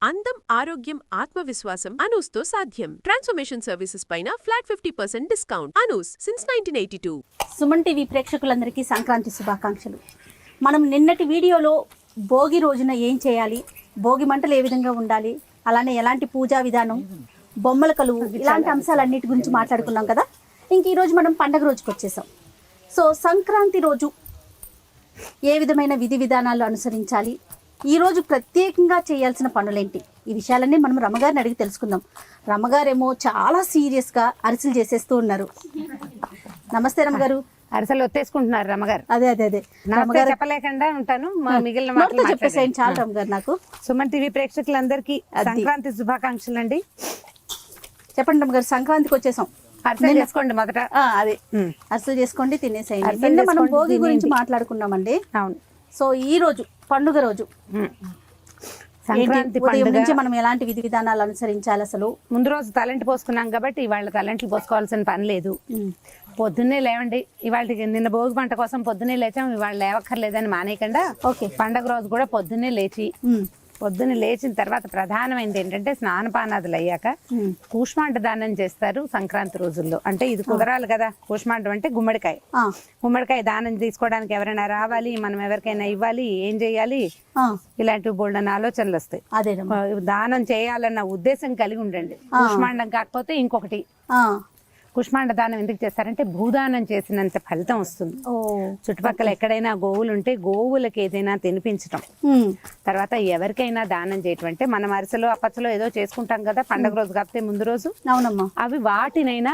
అందం, ఆరోగ్యం, ఆత్మవిశ్వాసం అనూస్తో సాధ్యం. ట్రాన్స్ఫర్మేషన్ సర్వీసెస్ పైన flat 50% discount. Anoos since 1982. Suman TV ప్రేక్షకులందరికీ సంక్రాంతి శుభాకాంక్షలు. మనం నిన్నటి వీడియోలో భోగి రోజున ఏం చేయాలి, భోగి మంటలు ఏ విధంగా ఉండాలి, అలానే ఎలాంటి పూజా విధానం, బొమ్మల కలువు, ఇలాంటి అంశాలన్నిటి గురించి మాట్లాడుకున్నాం కదా. ఇంక ఈరోజు మనం పండగ రోజుకి వచ్చేసాం. సో సంక్రాంతి రోజు ఏ విధమైన విధి విధానాలు అనుసరించాలి, ఈరోజు ప్రత్యేకంగా చేయాల్సిన పనులేంటి, ఈ విషయాలన్నీ మనం రమ్మగారిని అడిగి తెలుసుకుందాం. రమ్మగారేమో చాలా సీరియస్గా అరిసెలు చేసేస్తూ ఉన్నారు. నమస్తే రమ్మగారు. అరిసెలు ఒత్తేసుకుంటున్నారు రమ్మగారు. అదే అదే అదే రమ్మగారు చెప్పలేకుండా ఉంటాను, మిగిలిన చెప్పేసేయండి చాలు రమ్మగారు. నాకు సుమన్ టీవీ ప్రేక్షకులందరికీ సంక్రాంతి శుభాకాంక్షలు అండి. చెప్పండి రమ్మగారు, సంక్రాంతికి వచ్చేసాం. అరిసెలు చేసుకోండి మొదట. అదే అరిసెలు చేసుకోండి, తినేసేయండి. నిన్న మనం భోగి గురించి మాట్లాడుకున్నామండి. అవును. సో ఈ రోజు పండుగ రోజు సంక్రాంతి ఉదయం నుంచి మనం ఎలాంటి విధి విధానాలు అనుసరించాలి? అసలు ముందు రోజు తలంటి పోసుకున్నాం కాబట్టి ఇవాళ తలంట్లు పోసుకోవాల్సిన పని లేదు. పొద్దున్నే లేవండి. ఇవాళ నిన్న భోగి పంట కోసం పొద్దున్నే లేచాం, ఇవాళ లేవక్కర్లేదని మానేయకుండా పండగ రోజు కూడా పొద్దున్నే లేచిన తర్వాత ప్రధానమైనది ఏంటంటే స్నానపానాదులు అయ్యాక కూష్మాండ దానం చేస్తారు సంక్రాంతి రోజుల్లో. అంటే ఇది కుదరాలి కదా. కూష్మాండం అంటే గుమ్మడికాయ దానం తీసుకోవడానికి ఎవరైనా రావాలి, మనం ఎవరికైనా ఇవ్వాలి, ఏం చెయ్యాలి, ఇలాంటి బోల్డన్ ఆలోచనలు వస్తాయి. దానం చేయాలన్న ఉద్దేశం కలిగి ఉండండి. కూష్మాండం కాకపోతే ఇంకొకటి. కుష్మాండ దానం ఎందుకు చేస్తారంటే భూదానం చేసినంత ఫలితం వస్తుంది. చుట్టుపక్కల ఎక్కడైనా గోవులు ఉంటే గోవులకి ఏదైనా తినిపించటం, తర్వాత ఎవరికైనా దానం చేయటం. అంటే మనం అరిసెలో అప్పచ్చలో ఏదో చేసుకుంటాం కదా పండగ రోజు కాకపోతే ముందు రోజు. అవునమ్మా. అవి వాటినైనా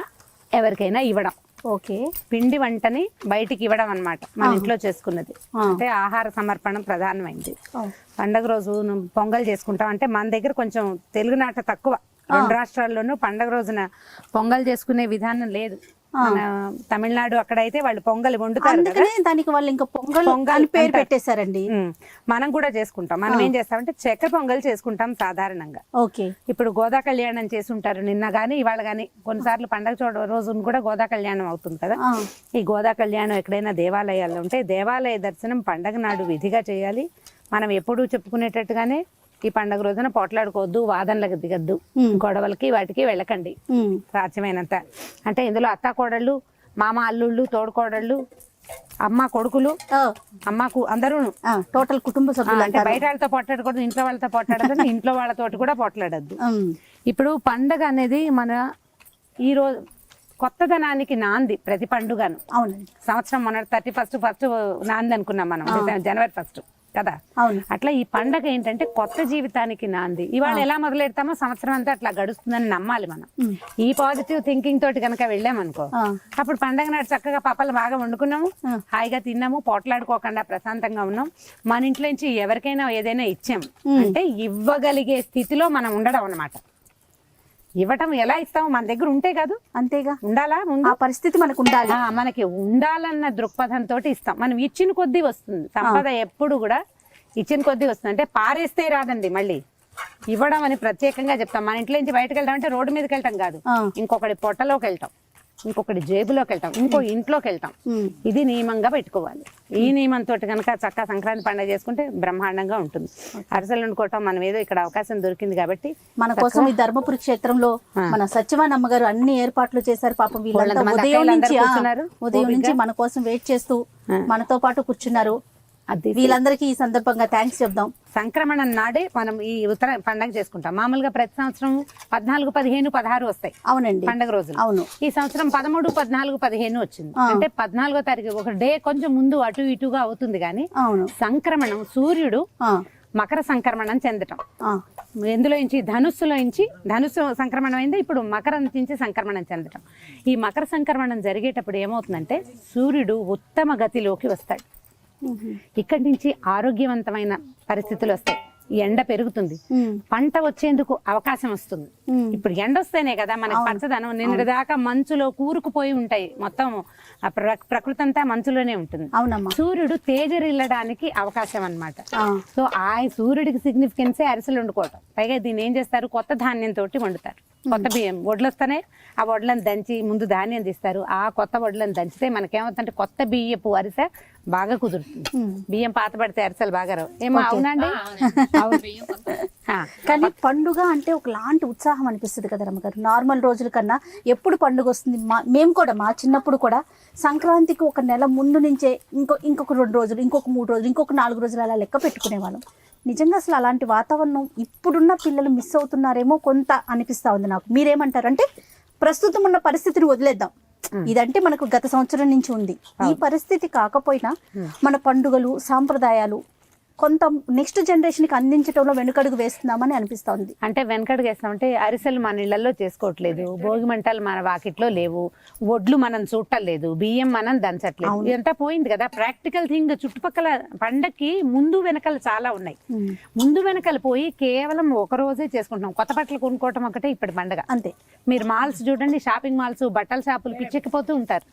ఎవరికైనా ఇవ్వడం. ఓకే. పిండి వంటని బయటికి ఇవ్వడం అన్నమాట, మన ఇంట్లో చేసుకున్నది. అంటే ఆహార సమర్పణం ప్రధానమైంది. పండగ రోజు పొంగల్ చేసుకుంటాం. అంటే మన దగ్గర కొంచెం తెలుగునాట తక్కువ. రెండు రాష్ట్రాల్లోనూ పండగ రోజున పొంగల్ చేసుకునే విధానం లేదు. మన తమిళనాడు అక్కడైతే వాళ్ళు పొంగల్ వండుతారు, దానికి వాళ్ళు ఇంకా పొంగల్ పేరు పెట్టేశారండి. మనం కూడా చేసుకుంటాం. మనం ఏం చేస్తామంటే చక్కెర పొంగల్ చేసుకుంటాం సాధారణంగా. ఓకే. ఇప్పుడు గోదా కళ్యాణం చేసుంటారు నిన్న గానీ ఇవాళ గానీ. కొన్నిసార్లు పండగ రోజున కూడా గోదా కళ్యాణం అవుతుంది కదా. ఈ గోదా కళ్యాణం ఎక్కడైనా దేవాలయాల్లో ఉంటే దేవాలయ దర్శనం పండగ నాడు విధిగా చేయాలి. మనం ఎప్పుడూ చెప్పుకునేటట్టుగానే ఈ పండుగ రోజున పోట్లాడుకోవద్దు, వాదనలకు దిగద్దు, గొడవలకి వాటికి వెళ్ళకండి సాధ్యమైనంత. అంటే ఇందులో అత్త కోడళ్ళు, మామ అల్లుళ్ళు, తోడుకోడళ్ళు, అమ్మ కొడుకులు, అమ్మకు అందరూ టోటల్ కుటుంబ సభ్యులు. అంటే బయట వాళ్ళతో పోట్లాడకూడదు, ఇంట్లో వాళ్ళతో పోట్లాడదు, ఇంట్లో వాళ్ళతోటి కూడా పోట్లాడద్దు. ఇప్పుడు పండగ అనేది మన ఈ రోజు కొత్తదనానికి నాంది. ప్రతి పండుగను అవునండి. సంవత్సరం మన 31st నాంది అనుకున్నాం మనం, జనవరి 1 కదా. అట్లా ఈ పండగ ఏంటంటే కొత్త జీవితానికి నాంది. ఇవాళ ఎలా మొదలెడతామో సంవత్సరం అంతా అట్లా గడుస్తుందని నమ్మాలి మనం. ఈ పాజిటివ్ థింకింగ్ తోటి కనుక వెళ్ళామనుకో, అప్పుడు పండగ నాడు చక్కగా పాపలు బాగా వండుకున్నాము, హాయిగా తిన్నాము, పోట్లాడుకోకుండా ప్రశాంతంగా ఉన్నాం. మన ఇంట్లో నుంచి ఎవరికైనా ఏదైనా ఇచ్చాము అంటే ఇవ్వగలిగే స్థితిలో మనం ఉండడం అన్నమాట. ఇవ్వటం ఎలా ఇస్తాము? మన దగ్గర ఉంటే కాదు, అంతేగా ఉండాలా, ముందు ఆ పరిస్థితి మనకు ఉండాలి. మనకి ఉండాలన్న దృక్పథంతో ఇస్తాం. మనం ఇచ్చిన కొద్దీ వస్తుంది సంపద. ఎప్పుడు కూడా ఇచ్చిన కొద్దీ వస్తుంది. అంటే పారేస్తే రాదండి, మళ్ళీ ఇవ్వడం అని ప్రత్యేకంగా చెప్తాం. మన ఇంట్లో నుంచి బయటకు వెళ్తాం అంటే రోడ్డు మీదకి వెళ్తాం కాదు, ఇంకొకటి పొట్టలోకి వెళ్తాం, ఇంకొకటి జేబులోకి వెళ్తాం, ఇంకో ఇంట్లోకి వెళ్తాం. ఇది నియమంగా పెట్టుకోవాలి. ఈ నియమంతో కనుక చక్కగా సంక్రాంతి పండుగ చేసుకుంటే బ్రహ్మాండంగా ఉంటుంది. అరిసెలు వండుకోవటం మనం ఏదో ఇక్కడ అవకాశం దొరికింది కాబట్టి మన కోసం ఈ ధర్మపురి క్షేత్రంలో మన సత్యవాన్ అమ్మగారు అన్ని ఏర్పాట్లు చేశారు. పాపం వీళ్ళంతా ఉదయం నుంచి మన కోసం వెయిట్ చేస్తూ మనతో పాటు కూర్చున్నారు. వీళ్ళందరికీ ఈ సందర్భంగా థ్యాంక్స్ చెప్దాం. సంక్రమణం నాడే మనం ఈ ఉత్తర పండగ చేసుకుంటాం. మామూలుగా ప్రతి సంవత్సరం 14, 15, 16 వస్తాయి. అవునండి పండగ రోజులు. అవును. ఈ సంవత్సరం 13, 14, 15 వచ్చింది. అంటే 14వ తారీఖు ఒక డే కొంచెం ముందు అటు ఇటుగా అవుతుంది. కానీ సంక్రమణం సూర్యుడు మకర సంక్రమణం చెందటం. ఎందులో నుంచి ధనుస్సు సంక్రమణం అయింది, ఇప్పుడు మకరం నుంచి సంక్రమణం చెందటం. ఈ మకర సంక్రమణం జరిగేటప్పుడు ఏమవుతుందంటే సూర్యుడు ఉత్తమ గతిలోకి వస్తాడు. ఇక్కడి నుంచి ఆరోగ్యవంతమైన పరిస్థితులు వస్తాయి. ఎండ పెరుగుతుంది, పంట వచ్చేందుకు అవకాశం వస్తుంది. ఇప్పుడు ఎండ వస్తేనే కదా మనకి పచ్చదనం. నిన్నటి దాకా మంచులో కూరుకుపోయి ఉంటాయి, మొత్తం ప్రకృతి అంతా మంచులోనే ఉంటుంది. సూర్యుడు తేజరిల్లడానికి అవకాశం అన్నమాట. సో ఆ సూర్యుడికి సిగ్నిఫికెన్సే అరిసెలు వండుకోవటం. పైగా దీన్ని ఏం చేస్తారు, కొత్త ధాన్యం తోటి వండుతారు. కొత్త బియ్యం వడ్లు వస్తానే ఆ వడ్లను దంచి ముందు ధాన్యం తీస్తారు, ఆ కొత్త వడ్లను దంచితే మనకేమవుతుందంటే కొత్త బియ్యపు అరిసె బాగా కుదురుతుంది. బియ్యం పాత పడితే అరిసెలు బాగా రావు. ఏమో అవునండి. కానీ పండుగ అంటే ఒకలాంటి ఉత్సాహం అనిపిస్తుంది కదా రమ్మగారు. నార్మల్ రోజుల కన్నా ఎప్పుడు పండుగ వస్తుంది, మేము కూడా మా చిన్నప్పుడు కూడా సంక్రాంతికి ఒక నెల ముందు నుంచే ఇంకొక 2 రోజులు, ఇంకొక 3 రోజులు, ఇంకొక 4 రోజులు అలా లెక్క పెట్టుకునేవాళ్ళం. నిజంగా అసలు అలాంటి వాతావరణం ఇప్పుడున్న పిల్లలు మిస్ అవుతున్నారేమో కొంత అనిపిస్తా ఉంది నాకు. మీరేమంటారు? అంటే ప్రస్తుతం ఉన్న పరిస్థితిని వదిలేద్దాం, ఇదంటే మనకు గత సంవత్సరం నుంచి ఉంది. ఈ పరిస్థితి కాకపోయినా మన పండుగలు సాంప్రదాయాలు కొంత నెక్స్ట్ జనరేషన్కి అందించడంలో వెనుకడుగు వేస్తున్నామని అనిపిస్తా ఉంది. అంటే వెనకడుగు వేస్తామంటే అరిసెలు మన ఇళ్లలో చేసుకోవట్లేదు, భోగి మంటలు మన వాకిట్లో లేవు, వడ్లు మనం చూడలేదు, బియ్యం మనం దంచట్లేదు, ఇదంతా పోయింది కదా. ప్రాక్టికల్ థింగ్ చుట్టుపక్కల పండక్కి ముందు వెనకలు చాలా ఉన్నాయి. ముందు వెనకలు పోయి కేవలం ఒక రోజే చేసుకుంటున్నాం. కొత్త బట్టలు కొనుక్కోవటం ఒకటే ఇప్పుడు పండగ అంతే. మీరు మాల్స్ చూడండి, షాపింగ్ మాల్స్, బట్టల షాపులు పిచ్చెక్కిపోతూ ఉంటారు.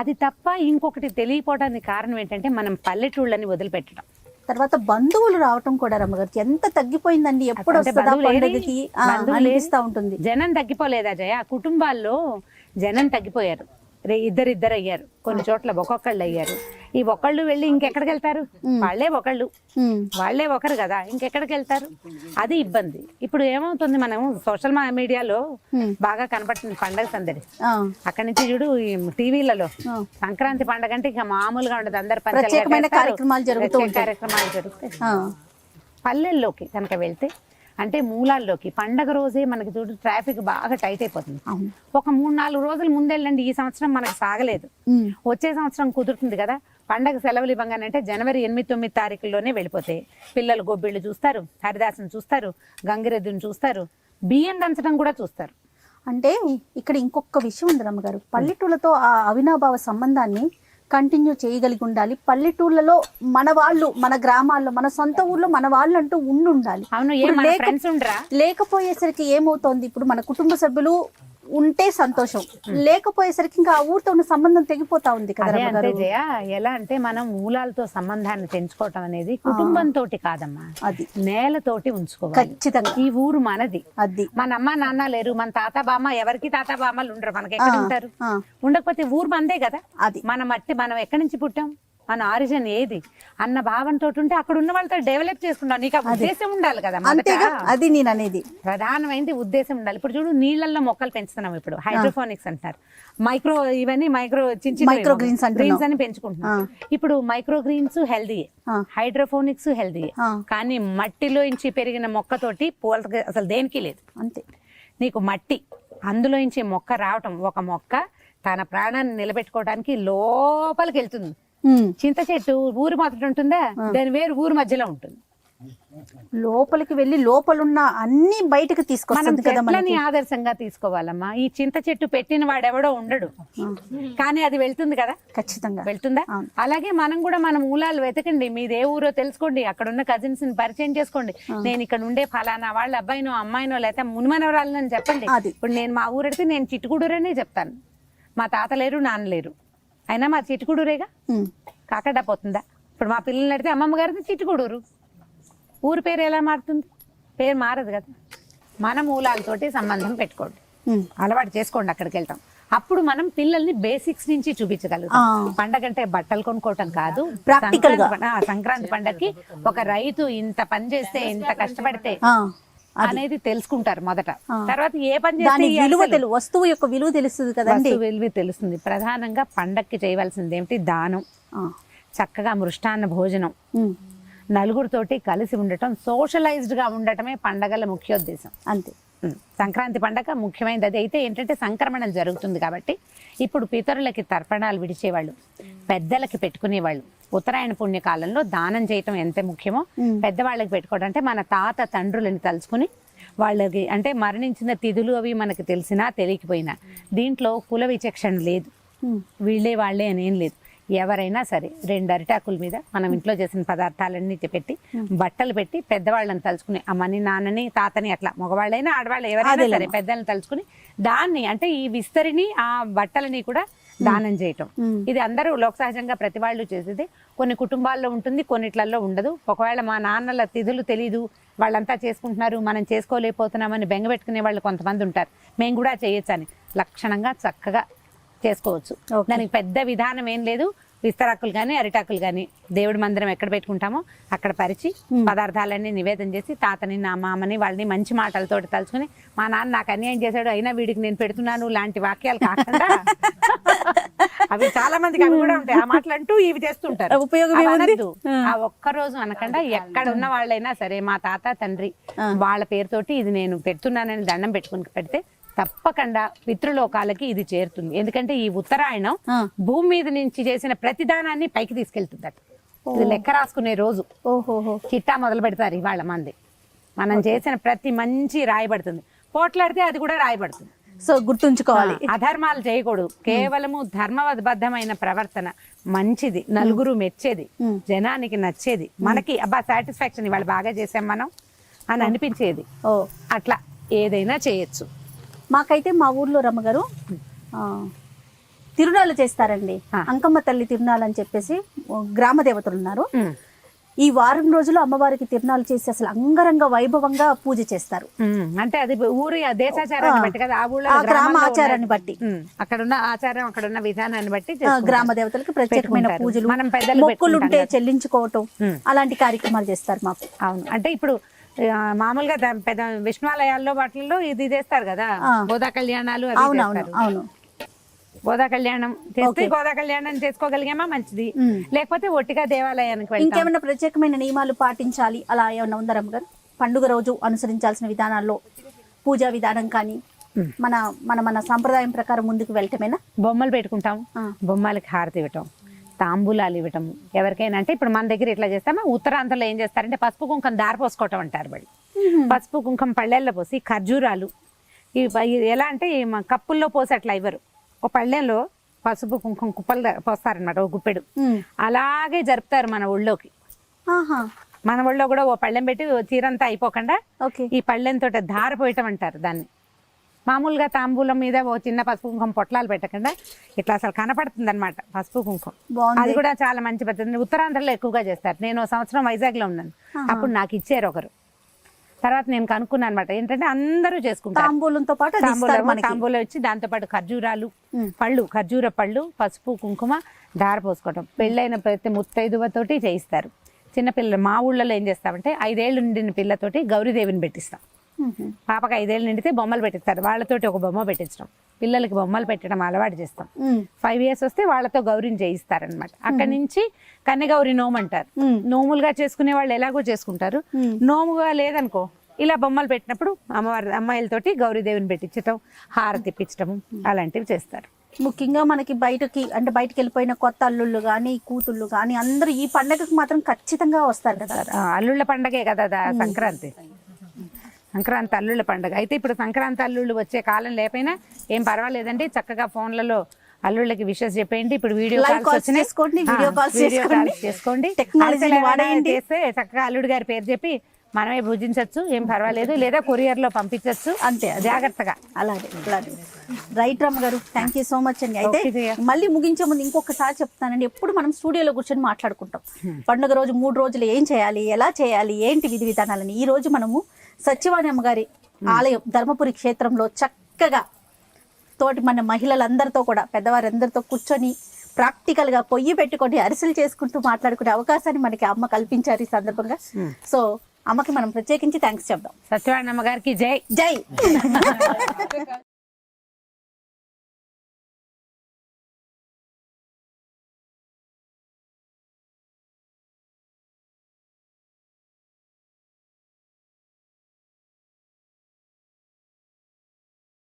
అది తప్ప ఇంకొకటి తెలియపోవడానికి కారణం ఏంటంటే మనం పల్లెటూళ్ళని వదిలిపెట్టడం. తర్వాత బంధువులు రావటం కూడా రమ్మగారు ఎంత తగ్గిపోయిందండి. ఎప్పుడు వస్తుందా పండుగకి అనిపిస్తా ఉంటుంది. జనం తగ్గిపోలేదా జయ? కుటుంబాల్లో జనం తగ్గిపోయారు, ఇద్దరిద్దరు అయ్యారు, కొన్ని చోట్ల ఒక్కొక్కళ్ళు అయ్యారు. ఈ ఒకళ్ళు వెళ్ళి ఇంకెక్కడికి వెళ్తారు? వాళ్ళే ఒకరు కదా, ఇంకెక్కడికి వెళ్తారు? అది ఇబ్బంది. ఇప్పుడు ఏమవుతుంది, మనం సోషల్ మీడియాలో బాగా కనపడుతుంది పండగ సందడి. అక్కడి నుంచి చూడు టీవీలలో సంక్రాంతి పండగ అంటే ఇక మామూలుగా ఉండదు, అందరు కార్యక్రమాలు జరుగుతాయి. పల్లెల్లోకి కనుక వెళ్తే అంటే మూలాల్లోకి పండగ రోజే మనకి చూడు ట్రాఫిక్ బాగా టైట్ అయిపోతుంది. ఒక 3-4 రోజులు ముందెళ్ళండి, ఈ సంవత్సరం మనకు సాగలేదు, వచ్చే సంవత్సరం కుదురుతుంది కదా. పండగ సెలవులు ఇవ్వగానంటే జనవరి 8-9 తారీఖుల్లోనే వెళ్ళిపోతాయి. పిల్లలు గొబ్బిళ్ళు చూస్తారు, హరిదాసుని చూస్తారు, గంగిరెద్దుని చూస్తారు, బియ్యం దంచడం కూడా చూస్తారు. అంటే ఇక్కడ ఇంకొక విషయం ఉంది రమ్మగారు, పల్లెటూళ్ళతో ఆ అవినాభావ సంబంధాన్ని కంటిన్యూ చేయగలిగి ఉండాలి. పల్లెటూళ్ళలో మన వాళ్ళు, మన గ్రామాల్లో, మన సొంత ఊర్లో మన వాళ్ళు అంటూ ఉండాలి. లేకపోయేసరికి ఏమవుతోంది, ఇప్పుడు మన కుటుంబ సభ్యులు ఉంటే సంతోషం, లేకపోయేసరికి ఇంకా ఆ ఊరితో ఉన్న సంబంధం తెగిపోతా ఉంది కదా. ఎలా అంటే మనం మూలాలతో సంబంధాన్ని పెంచుకోవటం అనేది కుటుంబంతో కాదమ్మా, అది నేలతోటి ఉంచుకోవాలి. ఖచ్చితంగా ఈ ఊరు మనది, అది మన అమ్మ నాన్న లేరు, మన తాత బామ్మ, ఎవరికి తాత బామ్మలు ఉండరు, మనకి ఎక్కడ ఉంటారు? ఉండకపోతే ఊరు మనదే కదా. అది మన మట్టి, మనం ఎక్కడి నుంచి పుట్టాం, మన ఆరిజిన్ ఏది అన్న భావంతో ఉంటే అక్కడ ఉన్న వాళ్ళతో డెవలప్ చేసుకుంటాం. నీకు ఆ ఉద్దేశం ఉండాలి కదా. అది నేను అనేది ప్రధానమైనది ఉద్దేశం ఉండాలి. ఇప్పుడు చూడు నీళ్ళల్లో మొక్కలు పెంచుతున్నాం, ఇప్పుడు హైడ్రోఫోనిక్స్ అంటారు, ఇవన్నీ మైక్రో గ్రీన్స్ అని పెంచుకుంటున్నాం. ఇప్పుడు మైక్రో గ్రీన్స్ హెల్దీయే, హైడ్రోఫోనిక్స్ హెల్దీయే, కానీ మట్టిలోంచి పెరిగిన మొక్కతోటి పోల్త అసలు దేనికి లేదు. అంతే, నీకు మట్టి అందులోంచి మొక్క రావటం, ఒక మొక్క తన ప్రాణాన్ని నిలబెట్టుకోవడానికి లోపలికి వెళ్తుంది. చింత చెట్టు ఊరు మొదట ఉంటుందా, దాని వేరు ఊరు మధ్యలో ఉంటుంది. లోపలికి వెళ్ళి లోపలున్న అన్ని బయటకు తీసుకొస్తుంది కదా. చెట్లని ఆదర్శంగా తీసుకోవాలమ్మా. ఈ చింత చెట్టు పెట్టిన వాడెవడో ఉండడు, కానీ అది వెళ్తుంది కదా, ఖచ్చితంగా వెళ్తుందా? అలాగే మనం కూడా మన మూలాలు వెతకండి, మీదే ఊరో తెలుసుకోండి, అక్కడ ఉన్న కజిన్స్ ని పరిచయం చేసుకోండి. నేను ఇక్కడ ఉండే ఫలానా వాళ్ళ అబ్బాయినో అమ్మాయినో లేకపోతే మునిమనవరాలని చెప్పండి. ఇప్పుడు నేను మా ఊరెడితే నేను చిట్టుగూడూరనే చెప్తాను, మా తాత లేరు నాన్న లేరు, అయినా మా చిట్టుగూడూరేగా, కాకడపోతుందా? ఇప్పుడు మా పిల్లల్ని అడితే అమ్మమ్మ గారిది చిట్టుగూడూరు, ఊరు పేరు ఎలా మారుతుంది? పేరు మారదు కదా. మన మూలాలతోటి సంబంధం పెట్టుకోండి, అలవాటు చేసుకోండి, అక్కడికి వెళ్తాం. అప్పుడు మనం పిల్లల్ని బేసిక్స్ నుంచి చూపించగలుగుతాం. పండగ అంటే బట్టలు కొనుక్కోవటం కాదు, ప్రాక్టికల్ గా సంక్రాంతి పండగకి ఒక రైతు ఇంత పని చేస్తే, ఇంత కష్టపడితే అనేది తెలుసుకుంటారు మొదట. తర్వాత ఏ పని చేస్తే వస్తువు యొక్క విలువ తెలుస్తుంది కదండి, విలువ తెలుస్తుంది. ప్రధానంగా పండక్కి చేయవలసింది ఏమిటి? దానం, చక్కగా మృష్టాన్న భోజనం, నలుగురితోటి కలిసి ఉండటం, సోషలైజ్డ్ గా ఉండటమే పండగల ముఖ్యోద్దేశం. అంతే. సంక్రాంతి పండగ ముఖ్యమైనది. అది అయితే ఏంటంటే సంక్రమణం జరుగుతుంది కాబట్టి ఇప్పుడు పితరులకి తర్పణాలు విడిచేవాళ్ళు, పెద్దలకి పెట్టుకునేవాళ్ళు. ఉత్తరాయణ పుణ్యకాలంలో దానం చేయటం ఎంత ముఖ్యమో పెద్దవాళ్ళకి పెట్టుకోవడం. అంటే మన తాత తండ్రులని తలుచుకుని వాళ్ళకి, అంటే మరణించిన తిథులు అవి మనకు తెలిసినా తెలియకపోయినా దీంట్లో కుల విచక్షణ లేదు, వీళ్ళే వాళ్ళే అనేం లేదు. ఎవరైనా సరే 2 అరిటాకుల మీద మనం ఇంట్లో చేసిన పదార్థాలన్నీ పెట్టి, బట్టలు పెట్టి, పెద్దవాళ్ళని తలుచుకుని, అమ్మని నాన్నని తాతని, అట్లా మగవాళ్ళైనా ఆడవాళ్ళు ఎవరైనా సరే పెద్దల్ని తలుచుకుని దాన్ని, అంటే ఈ విస్తరిని ఆ బట్టలని కూడా దానం చేయటం. ఇది అందరూ లోక సహజంగా ప్రతి వాళ్ళు చేసేది. కొన్ని కుటుంబాల్లో ఉంటుంది, కొన్నిట్లలో ఉండదు. ఒకవేళ మా నాన్నల తిథులు తెలీదు, వాళ్ళంతా చేసుకుంటున్నారు, మనం చేసుకోలేకపోతున్నామని బెంగపెట్టుకునే వాళ్ళు కొంతమంది ఉంటారు. మేము కూడా చేయొచ్చని లక్షణంగా చక్కగా చేసుకోవచ్చు. దానికి పెద్ద విధానం ఏం లేదు. విస్తరాకులు కానీ అరిటాకులు కానీ దేవుడి మందిరం ఎక్కడ పెట్టుకుంటామో అక్కడ పరిచి పదార్థాలన్నీ నివేదన చేసి తాతని నా మామని వాళ్ళని మంచి మాటలతో తలుచుకుని, మా నాన్న నాకు అన్యాయం చేశాడు అయినా వీడికి నేను పెడుతున్నాను లాంటి వాక్యాలు కాకుండా అవి చాలా మందికి అవి కూడా ఉంటాయి. ఆ మాటలు అంటూ ఇవి చేస్తుంటారు. ఆ ఒక్కరోజు అనకుండా ఎక్కడ ఉన్న వాళ్ళైనా సరే మా తాత తండ్రి వాళ్ళ పేరుతోటి ఇది నేను పెడుతున్నానని దండం పెట్టుకుని పెడితే తప్పకుండా పితృలోకాలకి ఇది చేరుతుంది. ఎందుకంటే ఈ ఉత్తరాయణం భూమి మీద నుంచి చేసిన ప్రతిదానాన్ని పైకి తీసుకెళ్తుందట. ఇది లెక్క రాసుకునే రోజు. చిట్టా మొదలు పెడతారు ఇవాళ మంది. మనం చేసిన ప్రతి మంచి రాయబడుతుంది. పోట్లాడితే అది కూడా రాయబడుతుంది. సో గుర్తుంచుకోవాలి, అధర్మాలు చేయకూడదు. కేవలము ధర్మబద్ధమైన ప్రవర్తన మంచిది, నలుగురు మెచ్చేది, జనానికి నచ్చేది, మనకి అబ్బా సాటిస్ఫాక్షన్ ఇవాళ బాగా చేసాం మనం అని అనిపించేది. అట్లా ఏదైనా చేయొచ్చు. మాకైతే మా ఊర్లో రమ్మగారు తిరునాళ్ళు చేస్తారండి. అంకమ్మ తల్లి తిరునాళ్ళు అని చెప్పేసి గ్రామ దేవతలు ఉన్నారు. ఈ వారం రోజులు అమ్మవారికి తిరునాళ్ళు చేసి అసలు అంగరంగ వైభవంగా పూజ చేస్తారు. అంటే అది ఊరి దేశాచారాన్ని బట్టి కదా, ఆ ఊళ్ళో గ్రామ ఆచారాన్ని బట్టి, అక్కడున్న ఆచారం అక్కడున్న విధానాన్ని బట్టి గ్రామ దేవతలకు ప్రత్యేకమైన పూజలు, మనం పెద్దలు మొక్కులుంటే చెల్లించుకోవటం అలాంటి కార్యక్రమాలు చేస్తారు మాకు. అవును. అంటే ఇప్పుడు మామూలుగా పెద్ద విష్ణువాలయాల్లో వాటిల్లో ఇది చేస్తారు కదా, గోదా కళ్యాణాలు. అవును, గోదా కళ్యాణం చేస్తే గోదా కళ్యాణం చేసుకోగలిగామా మంచిది, లేకపోతే ఒట్టిగా దేవాలయానికి ఇంకేమైనా ప్రత్యేకమైన నియమాలు పాటించాలి అలా ఏమన్నా ఉందా రమ్మగారు? పండుగ రోజు అనుసరించాల్సిన విధానాల్లో పూజా విధానం కానీ మన మన మన సాంప్రదాయం ప్రకారం ముందుకు వెళ్ళటమేనా? బొమ్మలు పెట్టుకుంటాం, బొమ్మలకి హారతి ఇవ్వటం, తాంబూలాలు ఇవ్వటం ఎవరికైనా. అంటే ఇప్పుడు మన దగ్గర ఇట్లా చేస్తామా, ఉత్తరాంధ్రలో ఏం చేస్తారంటే పసుపు కుంకం దారి పోసుకోవటం అంటారు. వాళ్ళు పసుపు కుంకం పళ్ళెల్లో పోసి ఖర్జూరాలు ఇవి ఎలా అంటే కప్పుల్లో పోసి అట్లా ఇవ్వరు. ఒక పళ్ళెంలో పసుపు కుంకం కుప్పలు పోస్తారనమాట, ఒక గుప్పెడు. అలాగే జరుపుతారు మన ఊళ్ళోకి. మన ఊళ్ళో కూడా ఓ పళ్ళెం పెట్టి చీరంతా అయిపోకుండా ఈ పళ్ళెంతో ధార పోయటం అంటారు దాన్ని. మామూలుగా తాంబూలం మీద ఓ చిన్న పసుపు కుంకుమ పొట్లాలు పెట్టకుండా ఇట్లా అసలు కనపడుతుంది అనమాట పసుపు కుంకుమ. అది కూడా చాలా మంచి పద్ధతి. ఉత్తరాంధ్రలో ఎక్కువగా చేస్తారు. నేను సంవత్సరం వైజాగ్ లో ఉన్నాను, అప్పుడు నాకు ఇచ్చారు ఒకరు. తర్వాత నేను కనుక్కున్నాను అనమాట, ఏంటంటే అందరూ చేసుకుంటారు తాంబూలంతో పాటు. తాంబూలం ఇచ్చి దాంతో పాటు ఖర్జూరాలు పళ్ళు, ఖర్జూర పళ్ళు, పసుపు కుంకుమ ధార పోసుకోవటం. పెళ్ళైన ప్రతి ముత్తైదువతోటి చేయిస్తారు. చిన్నపిల్లలు మా ఊళ్ళలో ఏం చేస్తామంటే 5 ఏళ్ళు నిండిన పిల్లతోటి గౌరీదేవిని పెట్టిస్తాం. పాపకి 5 ఏళ్ళు నిండితే బొమ్మలు పెట్టిస్తారు. వాళ్ళతోటి ఒక బొమ్మ పెట్టించడం, పిల్లలకి బొమ్మలు పెట్టడం అలవాటు చేస్తాం. 5 years వస్తే వాళ్ళతో గౌరిని చేయిస్తారనమాట. అక్కడి నుంచి కన్యగౌరి నోము అంటారు. నోములుగా చేసుకునే వాళ్ళు ఎలాగో చేసుకుంటారు. నోముగా లేదనుకో ఇలా బొమ్మలు పెట్టినప్పుడు అమ్మాయిలతోటి గౌరీదేవిని పెట్టించటం, హారతి ఇప్పించటం అలాంటివి చేస్తారు. ముఖ్యంగా మనకి బయటకి వెళ్ళిపోయిన కొత్త అల్లుళ్ళు కానీ కూతుళ్ళు కానీ అందరూ ఈ పండగకు మాత్రం ఖచ్చితంగా వస్తారు కదా. అల్లుళ్ళ పండగే కదా సంక్రాంతి. సంక్రాంతి అల్లుళ్ళ పండుగ. అయితే ఇప్పుడు సంక్రాంతి అల్లుళ్ళు వచ్చే కాలం లేకపోయినా ఏం పర్వాలేదండి, చక్కగా ఫోన్లలో అల్లుళ్ళకి విషెస్ చెప్పేయండి. ఇప్పుడు వీడియో కాల్స్ చేసుకోండి, చేస్తే చక్కగా అల్లుడు గారి పేరు చెప్పి మనమే పూజించవచ్చు, ఏం పర్వాలేదు. లేదా కొరియర్ లో పంపించవచ్చు, అంతే జాగ్రత్తగా. అలాగే రైట్ రమ్మ గారు, థ్యాంక్ యూ సో మచ్ అండి. అయితే మళ్ళీ ముగించే ముందు ఇంకొకసారి చెప్తానండి, ఎప్పుడు మనం స్టూడియోలో కూర్చొని మాట్లాడుకుంటాం పండుగ రోజు 3 రోజులు ఏం చేయాలి, ఎలా చేయాలి, ఏంటి విధి విధానాలని. ఈ రోజు మనము సత్యవాణి అమ్మగారి ఆలయం ధర్మపురి క్షేత్రంలో చక్కగా తోటి మన మహిళలందరితో కూడా పెద్దవారందరితో కూర్చొని ప్రాక్టికల్ గా పొయ్యి పెట్టుకొని అరిసెలు చేసుకుంటూ మాట్లాడుకునే అవకాశాన్ని మనకి అమ్మ కల్పించారు ఈ సందర్భంగా. సో అమ్మకి మనం ప్రత్యేకించి థ్యాంక్స్ చెప్దాం. సత్యవాణి అమ్మగారికి జై.